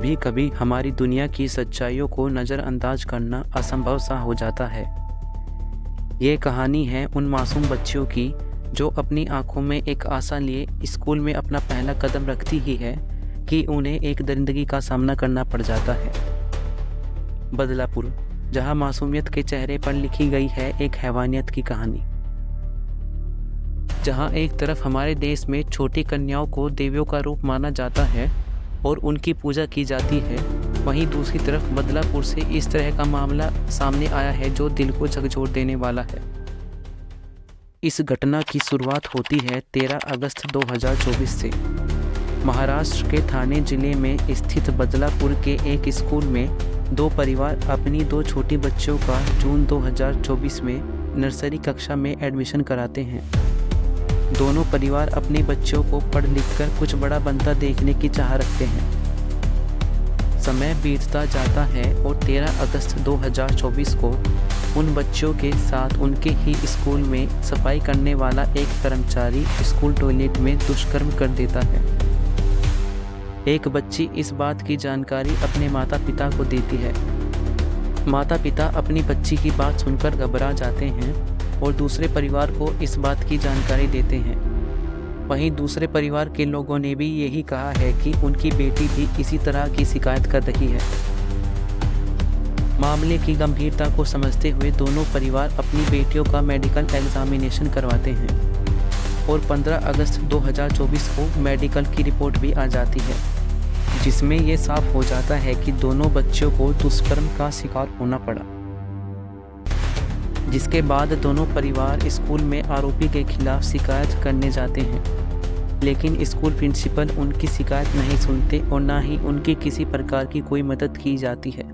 कभी कभी हमारी दुनिया की सच्चाइयों को नज़रअंदाज करना असंभव सा हो जाता है। ये कहानी है उन मासूम बच्चियों की जो अपनी आंखों में एक आशा लिए स्कूल में अपना पहला कदम रखती ही है कि उन्हें एक दरिंदगी का सामना करना पड़ जाता है। बदलापुर, जहां मासूमियत के चेहरे पर लिखी गई है एक हैवानियत की कहानी। जहां एक तरफ हमारे देश में छोटी कन्याओं को देवियों का रूप माना जाता है और उनकी पूजा की जाती है, वहीं दूसरी तरफ बदलापुर से इस तरह का मामला सामने आया है जो दिल को झकझोर देने वाला है। इस घटना की शुरुआत होती है 13 अगस्त 2024 से। महाराष्ट्र के ठाणे जिले में स्थित बदलापुर के एक स्कूल में दो परिवार अपनी दो छोटी बच्चियों का जून 2024 में नर्सरी कक्षा में एडमिशन कराते हैं। दोनों परिवार अपनी बच्चियों को पढ़ लिखकर कुछ बड़ा बनता देखने की चाह रखते हैं। समय बीतता जाता है और 13 अगस्त 2024 को उन बच्चों के साथ उनके ही स्कूल में सफाई करने वाला एक कर्मचारी स्कूल टॉयलेट में दुष्कर्म कर देता है। एक बच्ची इस बात की जानकारी अपने माता पिता को देती है। माता पिता अपनी बच्ची की बात सुनकर घबरा जाते हैं और दूसरे परिवार को इस बात की जानकारी देते हैं। वहीं दूसरे परिवार के लोगों ने भी यही कहा है कि उनकी बेटी भी इसी तरह की शिकायत कर रही है। मामले की गंभीरता को समझते हुए दोनों परिवार अपनी बेटियों का मेडिकल एग्जामिनेशन करवाते हैं और 15 अगस्त 2024 को मेडिकल की रिपोर्ट भी आ जाती है, जिसमें ये साफ हो जाता है कि दोनों बच्चों को दुष्कर्म का शिकार होना पड़ा। जिसके बाद दोनों परिवार स्कूल में आरोपी के खिलाफ शिकायत करने जाते हैं, लेकिन स्कूल प्रिंसिपल उनकी शिकायत नहीं सुनते और ना ही उनकी किसी प्रकार की कोई मदद की जाती है।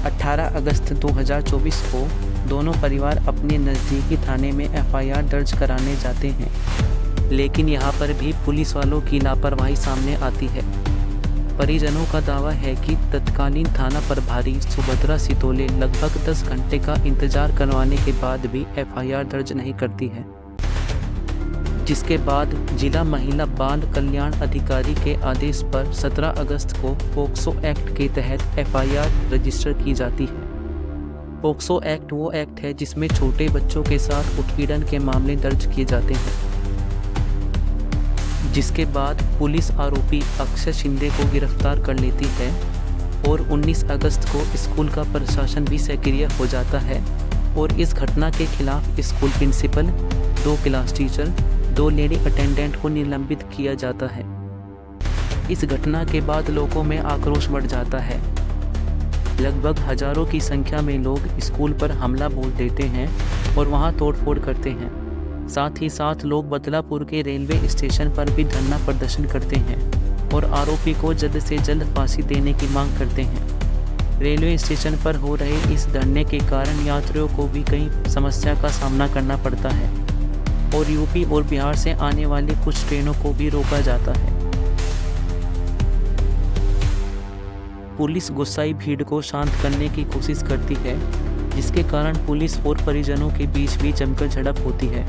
18 अगस्त 2024 को दोनों परिवार अपने नज़दीकी थाने में FIR दर्ज कराने जाते हैं, लेकिन यहाँ पर भी पुलिस वालों की लापरवाही सामने आती है। परिजनों का दावा है कि तत्कालीन थाना प्रभारी सुभद्रा सितोले लगभग 10 घंटे का इंतजार करवाने के बाद भी FIR दर्ज नहीं करती है, जिसके बाद जिला महिला बाल कल्याण अधिकारी के आदेश पर 17 अगस्त को पोक्सो एक्ट के तहत FIR रजिस्टर की जाती है। पोक्सो एक्ट वो एक्ट है जिसमें छोटे बच्चों के साथ उत्पीड़न के मामले दर्ज किए जाते हैं। जिसके बाद पुलिस आरोपी अक्षय शिंदे को गिरफ्तार कर लेती है और 19 अगस्त को स्कूल का प्रशासन भी सक्रिय हो जाता है और इस घटना के खिलाफ school principal, 2 class teacher, 2 lady attendant को निलंबित किया जाता है। इस घटना के बाद लोगों में आक्रोश बढ़ जाता है। लगभग हजारों की संख्या में लोग स्कूल पर हमला बोल देते हैं और वहां तोड़फोड़ करते हैं। साथ ही साथ लोग बदलापुर के रेलवे स्टेशन पर भी धरना प्रदर्शन करते हैं और आरोपी को जल्द से जल्द फांसी देने की मांग करते हैं। रेलवे स्टेशन पर हो रहे इस धरने के कारण यात्रियों को भी कई समस्या का सामना करना पड़ता है और यूपी और बिहार से आने वाली कुछ ट्रेनों को भी रोका जाता है। पुलिस गुस्साई भीड़ को शांत करने की कोशिश करती है, जिसके कारण पुलिस और परिजनों के बीच भी जमकर झड़प होती है।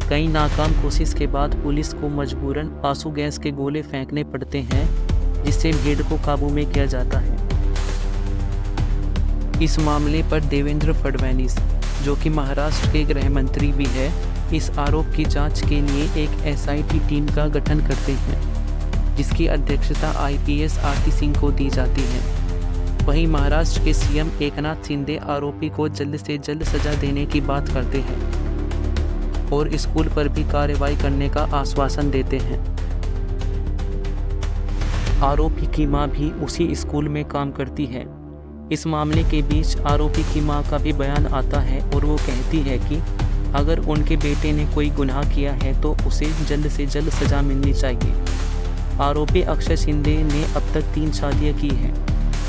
कई नाकाम कोशिश के बाद पुलिस को मजबूरन आंसू गैस के गोले फेंकने पड़ते हैं, जिससे भीड़ को काबू में किया जाता है। इस मामले पर देवेंद्र फडणवीस, जो कि महाराष्ट्र के गृह मंत्री भी है, इस आरोप की जांच के लिए एक SIT टीम का गठन करते हैं, जिसकी अध्यक्षता IPS आरती सिंह को दी जाती है। वहीं महाराष्ट्र के CM एकनाथ शिंदे आरोपी को जल्द से जल्द सजा देने की बात करते हैं और स्कूल पर भी कार्रवाई करने का आश्वासन देते हैं। आरोपी की मां भी उसी स्कूल में काम करती है। इस मामले के बीच आरोपी की मां का भी बयान आता है और वो कहती है कि अगर उनके बेटे ने कोई गुनाह किया है तो उसे जल्द से जल्द सजा मिलनी चाहिए। आरोपी अक्षय शिंदे ने अब तक 3 शादियां की हैं,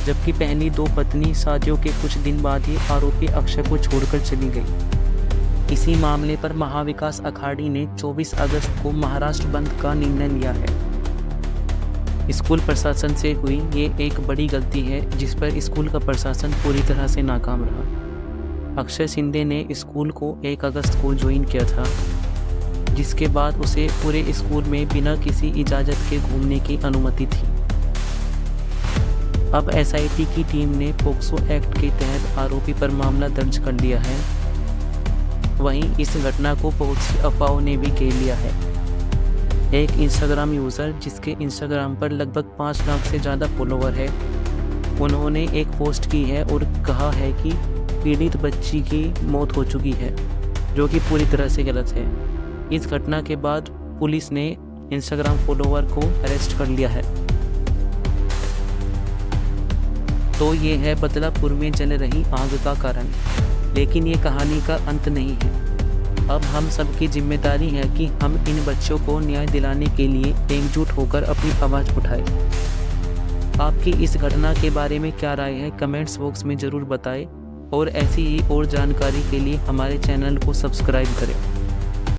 जबकि पहली 2 पत्नी शादियों के कुछ दिन बाद ही आरोपी अक्षय को छोड़कर चली गई। इसी मामले पर महाविकास अघाड़ी ने 24 अगस्त को महाराष्ट्र बंद का निर्णय लिया है। स्कूल प्रशासन से हुई ये एक बड़ी गलती है, जिस पर स्कूल का प्रशासन पूरी तरह से नाकाम रहा। अक्षय शिंदे ने स्कूल को 1 अगस्त को ज्वाइन किया था, जिसके बाद उसे पूरे स्कूल में बिना किसी इजाज़त के घूमने की अनुमति थी। अब एसआईटी की टीम ने पोक्सो एक्ट के तहत आरोपी पर मामला दर्ज कर लिया है। वहीं इस घटना को बहुत सी अफवाहों ने भी घेर लिया है। एक इंस्टाग्राम यूज़र जिसके इंस्टाग्राम पर लगभग 5 लाख से ज़्यादा फॉलोवर है, उन्होंने एक पोस्ट की है और कहा है कि पीड़ित बच्ची की मौत हो चुकी है, जो कि पूरी तरह से गलत है। इस घटना के बाद पुलिस ने इंस्टाग्राम फॉलोवर को अरेस्ट कर लिया है। तो ये है बदलापुर में जल रही आग का कारण, लेकिन ये कहानी का अंत नहीं है। अब हम सबकी जिम्मेदारी है कि हम इन बच्चों को न्याय दिलाने के लिए एकजुट होकर अपनी आवाज़ उठाएं। आपकी इस घटना के बारे में क्या राय है, कमेंट्स बॉक्स में ज़रूर बताएं और ऐसी ही और जानकारी के लिए हमारे चैनल को सब्सक्राइब करें।